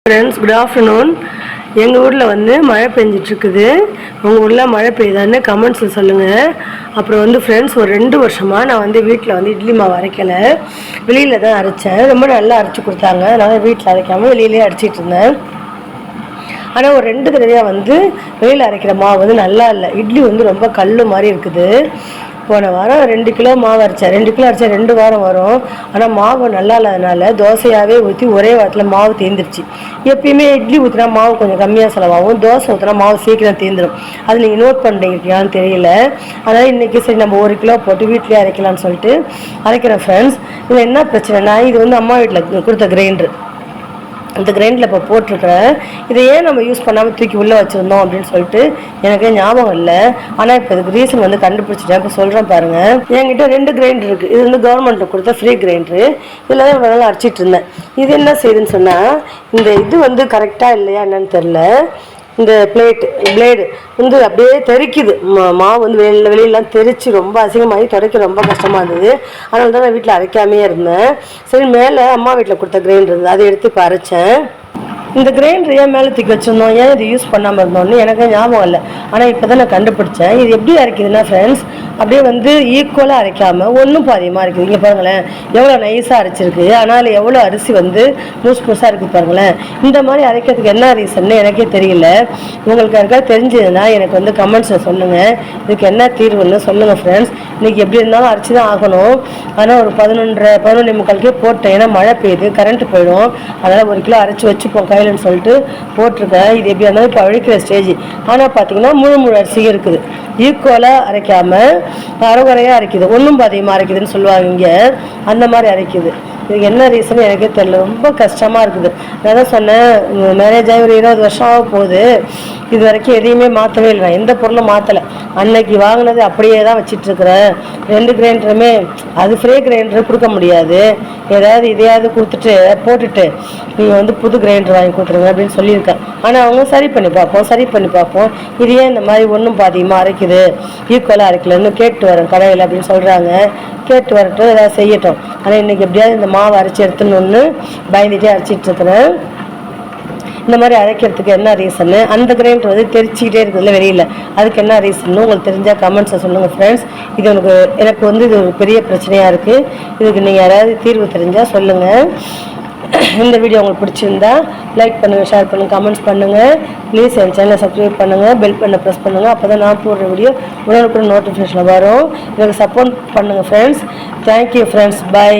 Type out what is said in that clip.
Friends, good afternoon. எங்கள் ஊரில் வந்து மழை பெஞ்சிட்ருக்குது. உங்கள் ஊரில் மழை பெய்யுதான்னு கமெண்ட்ஸில் சொல்லுங்கள். அப்புறம் ஃப்ரெண்ட்ஸ், ஒரு 2 வருஷமாக நான் வீட்டில் இட்லி மாவு அரைக்கலை, வெளியில் தான் அரைச்சேன். ரொம்ப நல்லா அரைச்சி கொடுத்தாங்க. அதனால் வீட்டில் அரைக்காமல் வெளியிலே அரைச்சிட்டு இருந்தேன். ஆனால் ஒரு 2 தடவையாக வெளியில் அரைக்கிற மாவு நல்லா இல்லை. இட்லி ரொம்ப கல் மாதிரி இருக்குது. போன வாரம் 2 கிலோ மாவு அரைச்சேன். 2 கிலோ அரைச்சா 2 வாரம் வரும். ஆனால் மாவு நல்லா இல்லாதனால தோசையாகவே ஊற்றி ஒரே வாரத்தில் மாவு தேர்ந்துருச்சு. எப்பயுமே இட்லி ஊற்றினா மாவு கொஞ்சம் கம்மியாக செலவாகும், தோசை ஊற்றினா மாவு சீக்கிரம் தேர்ந்துடும். அது நீங்கள் நோட் பண்ணிருக்கீங்களான்னு தெரியல. அதனால் இன்றைக்கி சரி நம்ம 1 கிலோ போட்டு வீட்டிலே அரைக்கலாம்னு சொல்லிட்டு அரைக்கிறேன். ஃப்ரெண்ட்ஸ், இதில் என்ன பிரச்சனைனா, இது அம்மா வீட்டில் கொடுத்த கிரைண்டரு. அந்த கிரைண்டில் இப்போ போட்டிருக்கிறேன். இதை ஏன் நம்ம யூஸ் பண்ணாமல் தூக்கி உள்ளே வச்சுருந்தோம் அப்படின்னு சொல்லிட்டு எனக்கு ஞாபகம் இல்லை. ஆனால் இப்போ இதுக்கு ரீசன் கண்டுபிடிச்சிட்டேன். இப்போ சொல்கிறேன் பாருங்கள். என்கிட்ட 2 கிரைண்டர் இருக்குது. இது கவர்மெண்ட்டில் கொடுத்த ஃப்ரீ கிரைண்டரு. இதில் தான் இவ்வளோ நாள் அரைச்சிட்டு இருந்தேன். இது என்ன செய்யுதுன்னு சொன்னால், இந்த இது கரெக்டாக இல்லையா என்னன்னு தெரில. இந்த பிளேடு அப்படியே தெறிக்குது. மாவு வெளியெல்லாம் தெரிச்சு ரொம்ப அசிங்கமாகி துடைக்க ரொம்ப கஷ்டமாக இருந்தது. அதனால தான் நான் வீட்டில் அரைக்காமையே இருந்தேன். சரி, மேலே அம்மா வீட்டில் கொடுத்த கிரைண்டர் இருந்தது, அதை எடுத்து இப்போ அரைச்சேன். இந்த கிரைண்டர் ஏன் மேலே தூக்கி வச்சுருந்தோம், ஏன் இது யூஸ் பண்ணாமல் இருந்தோம்னு எனக்கு ஞாபகம் இல்லை. ஆனால் இப்போ தான் நான் கண்டுபிடிச்சேன். இது எப்படி அரைக்குதுன்னா ஃப்ரெண்ட்ஸ், அப்படியே ஈக்குவலாக அரைக்காமல் ஒன்றும் பாதியமாக இருக்குது. இங்கே பாருங்களேன், எவ்வளோ நைஸாக அரைச்சிருக்கு. ஆனால் எவ்வளோ அரிசி முழுசாக இருக்குது பாருங்களேன். இந்த மாதிரி அரைக்கிறதுக்கு என்ன ரீசன்னு எனக்கே தெரியல. உங்களுக்கு யாருக்காவது தெரிஞ்சதுன்னா எனக்கு கமெண்ட்ஸில் சொல்லுங்கள். இதுக்கு என்ன தீர்வுன்னு சொல்லுங்கள் ஃப்ரெண்ட்ஸ். இன்றைக்கி எப்படி இருந்தாலும் அரைச்சி தான் ஆகணும். ஆனால் ஒரு 11:45 போட்டேன். ஏன்னா மழை பெய்யுது, கரண்ட்டு போயிடும். அதனால் 1 கிலோ அரைச்சி வச்சுப்போம் கையிலன்னு சொல்லிட்டு போட்டிருக்கேன். இது எப்படி இருந்தாலும் இப்போ அழிக்கிற ஸ்டேஜ். ஆனால் பார்த்தீங்கன்னா முழு அரிசி இருக்குது. ஈக்குவலாக அரைக்காமல் அரைகுறையாக அரைக்குது, ஒன்றும் பாதியமாக அரைக்குதுன்னு சொல்லுவாங்க இங்கே. அந்த மாதிரி அரைக்குது. இதுக்கு என்ன ரீசன் எனக்கே தெரியல. ரொம்ப கஷ்டமாக இருக்குது. நான் தான் சொன்னேன், மேரேஜ் ஆகி ஒரு 20 வருஷம் ஆக போகுது. இது வரைக்கும் எதையுமே மாற்றவே இல்லை. நான் எந்த பொருளும் மாற்றலை. அன்னைக்கு வாங்கினது அப்படியே தான் வச்சிட்ருக்கிறேன். 2 கிரைண்டருமே அது ஃப்ரீ கிரைண்டரு கொடுக்க முடியாது. ஏதாவது இதையாவது போட்டுட்டு நீங்கள் புது கிரைண்டர் வாங்கி கொடுத்துருங்க அப்படின்னு சொல்லியிருக்கேன். ஆனால் அவங்க சரி பண்ணி பார்ப்போம் இது ஏன் இந்த மாதிரி ஒன்றும் பாதியமாக அரைக்குது, ஈக்குவலாக அரைக்கலன்னு கேட்டு வரேன் கடையில் அப்படின்னு சொல்கிறாங்க. கேட்டு வரட்டும், ஏதாவது செய்யட்டும். ஆனால் இன்றைக்கி எப்படியாவது இந்த மாவு அரைச்சி எடுத்துன்னு பயந்துகிட்டே அரைச்சிட்ருக்கிறேன். இந்த மாதிரி அரைக்கிறதுக்கு என்ன ரீசன்னு, அந்த கிரைண்டர் தெரிச்சிக்கிட்டே இருக்குதுல்ல வெளியில், அதுக்கு என்ன ரீசன்னு உங்களுக்கு தெரிஞ்சால் கமெண்ட்ஸை சொல்லுங்கள் ஃப்ரெண்ட்ஸ். இது எனக்கு இது ஒரு பெரிய பிரச்சனையாக இருக்குது. இதுக்கு நீங்கள் யாராவது தீர்வு தெரிஞ்சால் சொல்லுங்கள். இந்த வீடியோ உங்களுக்கு பிடிச்சிருந்தா லைக் பண்ணுங்கள், ஷேர் பண்ணுங்கள், கமெண்ட்ஸ் பண்ணுங்கள். ப்ளீஸ் என் சேனலை சப்ஸ்கிரைப் பண்ணுங்கள், பெல் பண்ண ப்ரெஸ் பண்ணுங்கள். அப்போ தான் நான் போடுற வீடியோ உடனுக்குடன் நோட்டிஃபிகேஷனில் வரும். எனக்கு சப்போர்ட் பண்ணுங்கள் ஃப்ரெண்ட்ஸ். Thank you friends. பை.